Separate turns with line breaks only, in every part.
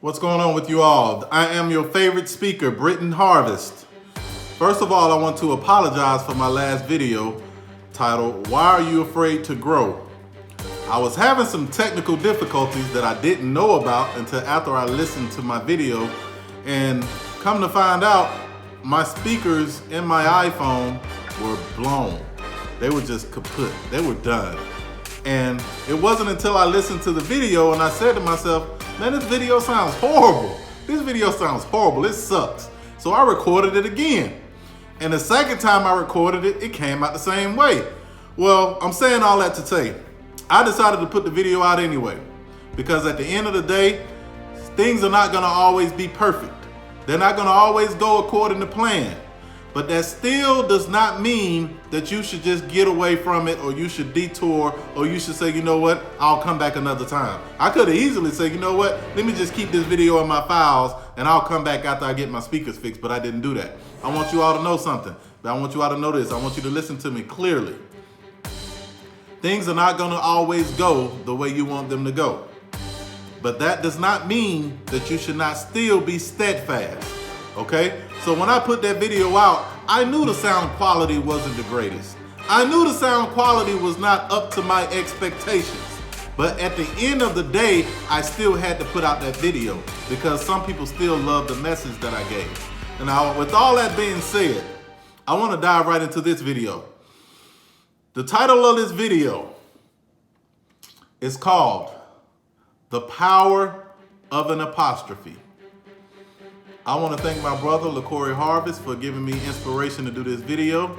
What's going on with you all? I am your favorite speaker, Britton Harvest. First of all, I want to apologize for my last video titled, Why Are You Afraid to Grow? I was having some technical difficulties that I didn't know about until after I listened to my video, and come to find out, my speakers in my iPhone were blown. They were just kaput. They were done. And it wasn't until I listened to the video and I said to myself, man, this video sounds horrible. This video sounds horrible. It sucks. So I recorded it again. And the second time I recorded it, it came out the same way. Well, I'm saying all that to say, I decided to put the video out anyway, because at the end of the day, things are not gonna always be perfect. They're not gonna always go according to plan. But that still does not mean that you should just get away from it, or you should detour, or you should say, you know what, I'll come back another time. I could have easily said, you know what, let me just keep this video in my files and I'll come back after I get my speakers fixed, but I didn't do that. I want you all to know something. I want you all to know this. I want you to listen to me clearly. Things are not gonna always go the way you want them to go. But that does not mean that you should not still be steadfast. Okay, so when I put that video out, I knew the sound quality wasn't the greatest. I knew the sound quality was not up to my expectations. But at the end of the day, I still had to put out that video because some people still love the message that I gave. And now, with all that being said, I want to dive right into this video. The title of this video is called The Power of an Apostrophe. I want to thank my brother, LaCorey Harvest, for giving me inspiration to do this video.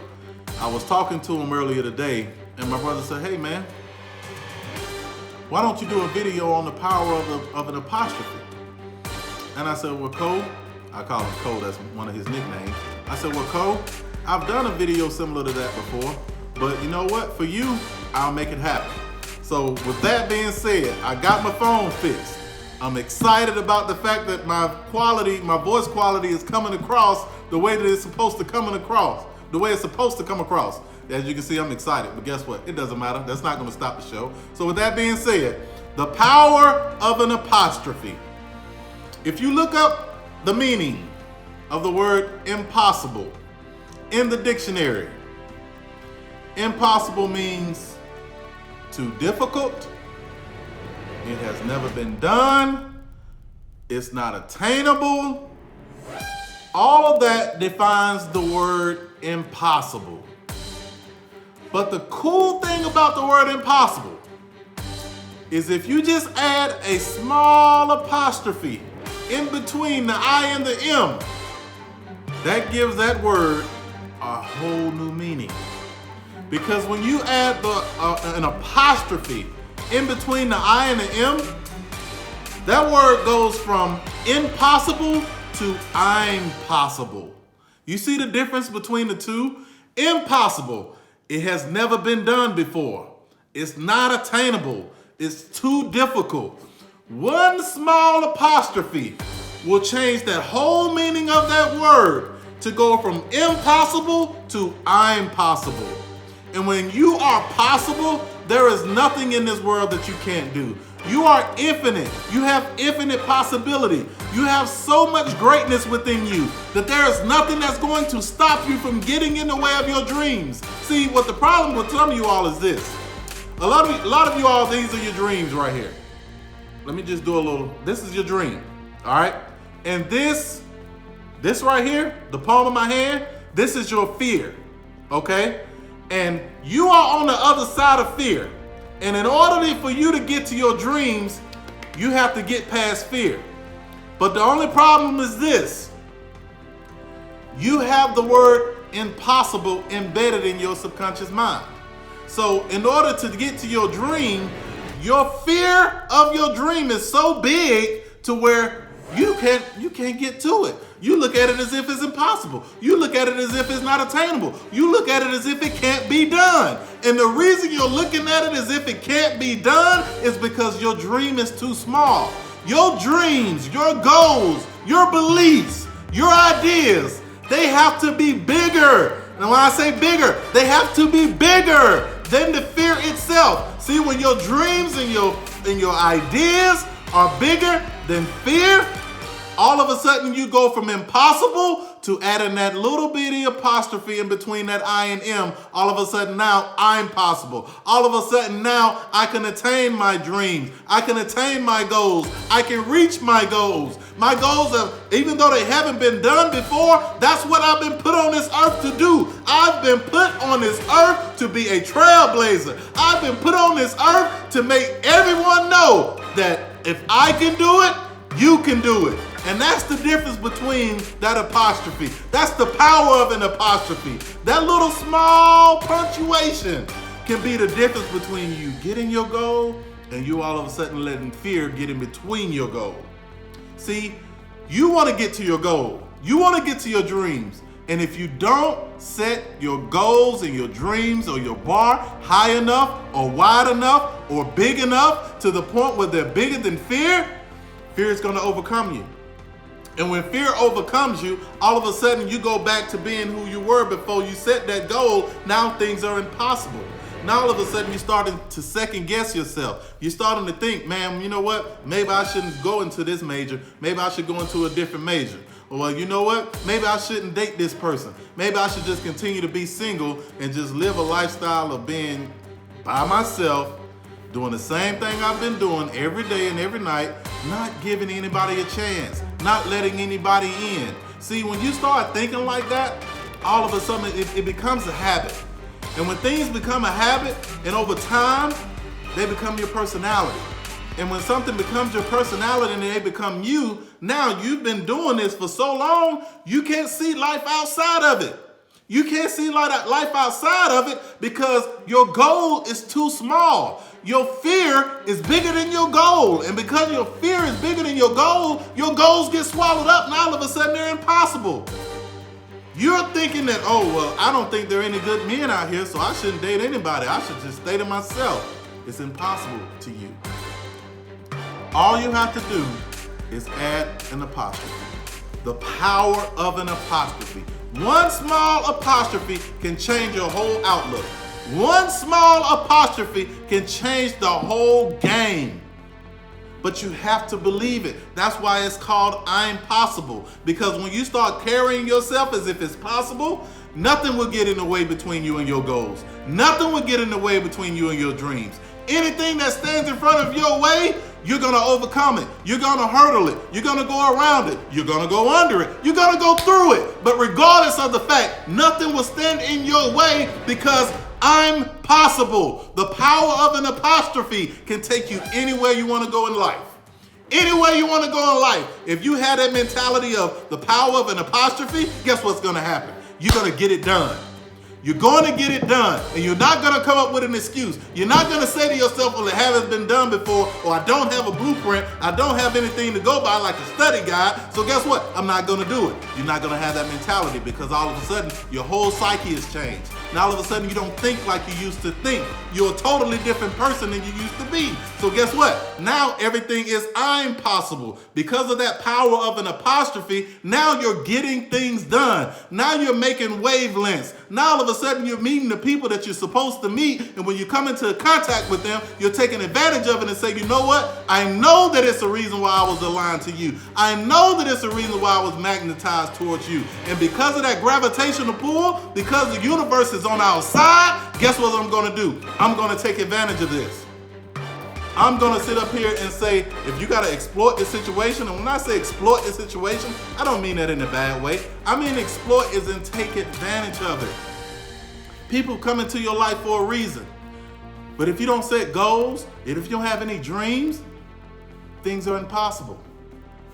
I was talking to him earlier today, and my brother said, hey man, why don't you do a video on the power of an apostrophe? And I said, well, Cole, I call him Cole, that's one of his nicknames. I said, well, Cole, I've done a video similar to that before, but you know what? For you, I'll make it happen. So with that being said, I got my phone fixed. I'm excited about the fact that my voice quality is coming across the way that it's supposed to come across, the way it's supposed to come across. As you can see, I'm excited, but guess what? It doesn't matter. That's not gonna stop the show. So with that being said, the power of an apostrophe. If you look up the meaning of the word impossible in the dictionary, impossible means too difficult, it has never been done, it's not attainable. All of that defines the word impossible. But the cool thing about the word impossible is if you just add a small apostrophe in between the I and the M, that gives that word a whole new meaning. Because when you add an apostrophe in between the I and the M, that word goes from impossible to I'm possible. You see the difference between the two? Impossible, it has never been done before. It's not attainable. It's too difficult. One small apostrophe will change that whole meaning of that word to go from impossible to I'm possible. And when you are possible, there is nothing in this world that you can't do. You are infinite. You have infinite possibility. You have so much greatness within you that there is nothing that's going to stop you from getting in the way of your dreams. See, what the problem with some of you all is this. A lot of you all, these are your dreams right here. Let me just do a little, this is your dream, all right? And this right here, the palm of my hand, this is your fear, okay? And you are on the other side of fear. And in order for you to get to your dreams, you have to get past fear. But the only problem is this. You have the word impossible embedded in your subconscious mind. So in order to get to your dream, your fear of your dream is so big to where you can't get to it. You look at it as if it's impossible. You look at it as if it's not attainable. You look at it as if it can't be done. And the reason you're looking at it as if it can't be done is because your dream is too small. Your dreams, your goals, your beliefs, your ideas, they have to be bigger. And when I say bigger, they have to be bigger than the fear itself. See, when your dreams and your ideas are bigger than fear, all of a sudden you go from impossible to adding that little bitty apostrophe in between that I and M. All of a sudden now I'm possible. All of a sudden now I can attain my dreams. I can attain my goals. I can reach my goals. My goals are, even though they haven't been done before, that's what I've been put on this earth to do. I've been put on this earth to be a trailblazer. I've been put on this earth to make everyone know that if I can do it, you can do it. And that's the difference between that apostrophe. That's the power of an apostrophe. That little small punctuation can be the difference between you getting your goal and you all of a sudden letting fear get in between your goal. See, you want to get to your goal. You want to get to your dreams. And if you don't set your goals and your dreams or your bar high enough or wide enough or big enough to the point where they're bigger than fear, fear is going to overcome you. And when fear overcomes you, all of a sudden you go back to being who you were before you set that goal. Now things are impossible. Now all of a sudden you're starting to second guess yourself. You're starting to think, man, you know what? Maybe I shouldn't go into this major. Maybe I should go into a different major. Well, you know what? Maybe I shouldn't date this person. Maybe I should just continue to be single and just live a lifestyle of being by myself, doing the same thing I've been doing every day and every night, not giving anybody a chance, not letting anybody in. See, when you start thinking like that, all of a sudden it becomes a habit. And when things become a habit, and over time, they become your personality. And when something becomes your personality and they become you, now you've been doing this for so long, you can't see life outside of it. You can't see life outside of it because your goal is too small. Your fear is bigger than your goal. And because your fear is bigger than your goals get swallowed up and all of a sudden they're impossible. You're thinking that, oh, well, I don't think there are any good men out here, so I shouldn't date anybody. I should just stay to myself. It's impossible to you. All you have to do is add an apostrophe. The power of an apostrophe. One small apostrophe can change your whole outlook. One small apostrophe can change the whole game. But you have to believe it. That's why it's called I'm possible. Because when you start carrying yourself as if it's possible, nothing will get in the way between you and your goals. Nothing will get in the way between you and your dreams. Anything that stands in front of your way, you're going to overcome it. You're going to hurdle it. You're going to go around it. You're going to go under it. You're going to go through it. But regardless of the fact, nothing will stand in your way because I'm possible. The power of an apostrophe can take you anywhere you want to go in life. Anywhere you want to go in life. If you have that mentality of the power of an apostrophe, guess what's going to happen? You're going to get it done. You're going to get it done, and you're not going to come up with an excuse. You're not going to say to yourself, well, it hasn't been done before, or I don't have a blueprint, I don't have anything to go by like a study guide, so guess what? I'm not going to do it. You're not going to have that mentality because all of a sudden, your whole psyche has changed. Now all of a sudden, you don't think like you used to think. You're a totally different person than you used to be. So guess what? Now everything is I'm possible. Because of that power of an apostrophe, now you're getting things done. Now you're making wavelengths. Now all of a sudden you're meeting the people that you're supposed to meet, and when you come into contact with them, you're taking advantage of it and say, you know what? I know that it's a reason why I was aligned to you. I know that it's a reason why I was magnetized towards you. And because of that gravitational pull, because the universe is on our side, guess what I'm going to do? I'm going to take advantage of this. I'm going to sit up here and say, if you got to exploit the situation, and when I say exploit the situation, I don't mean that in a bad way. I mean exploit is in take advantage of it. People come into your life for a reason. But if you don't set goals, and if you don't have any dreams, things are impossible.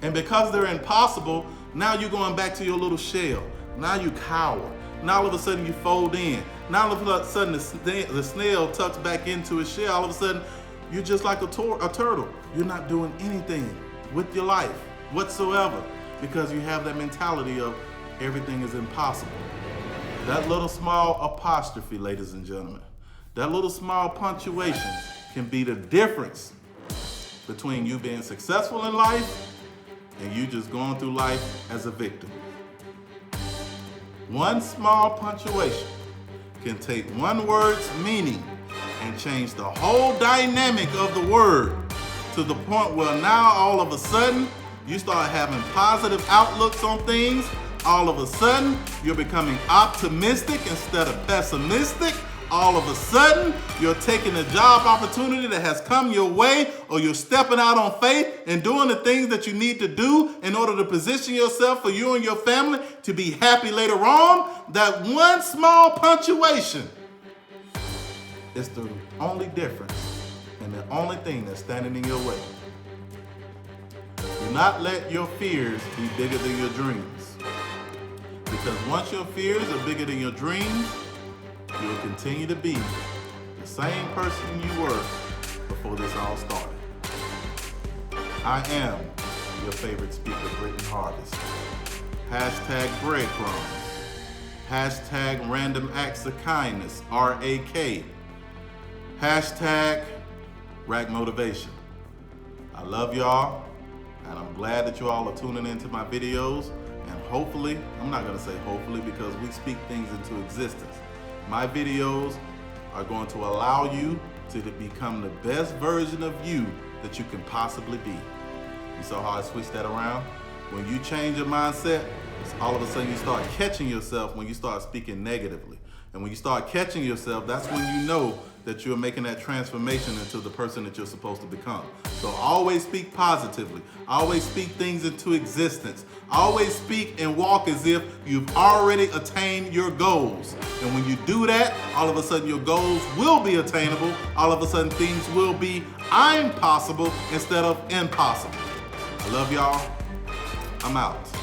And because they're impossible, now you're going back to your little shell. Now you cower. Now all of a sudden you fold in. Now all of a sudden the snail tucks back into its shell. All of a sudden you're just like a turtle. You're not doing anything with your life whatsoever because you have that mentality of everything is impossible. That little small apostrophe, ladies and gentlemen, that little small punctuation can be the difference between you being successful in life and you just going through life as a victim. One small punctuation can take one word's meaning and change the whole dynamic of the word to the point where now all of a sudden you start having positive outlooks on things. All of a sudden you're becoming optimistic instead of pessimistic. All of a sudden you're taking a job opportunity that has come your way, or you're stepping out on faith and doing the things that you need to do in order to position yourself for you and your family to be happy later on. That one small punctuation is the only difference and the only thing that's standing in your way. Do not let your fears be bigger than your dreams. Because once your fears are bigger than your dreams, you will continue to be the same person you were before this all started. I am your favorite speaker, Britton Harvest. Hashtag breadcrumbs. Hashtag random acts of kindness, RAK. Hashtag rack motivation. I love y'all, and I'm glad that you all are tuning into my videos. And hopefully, I'm not gonna say hopefully because we speak things into existence. My videos are going to allow you to become the best version of you that you can possibly be. You saw how I switched that around? When you change your mindset, all of a sudden you start catching yourself when you start speaking negatively. And when you start catching yourself, that's when you know that you're making that transformation into the person that you're supposed to become. So always speak positively. Always speak things into existence. Always speak and walk as if you've already attained your goals. And when you do that, all of a sudden your goals will be attainable. All of a sudden things will be I'm possible instead of impossible. I love y'all. I'm out.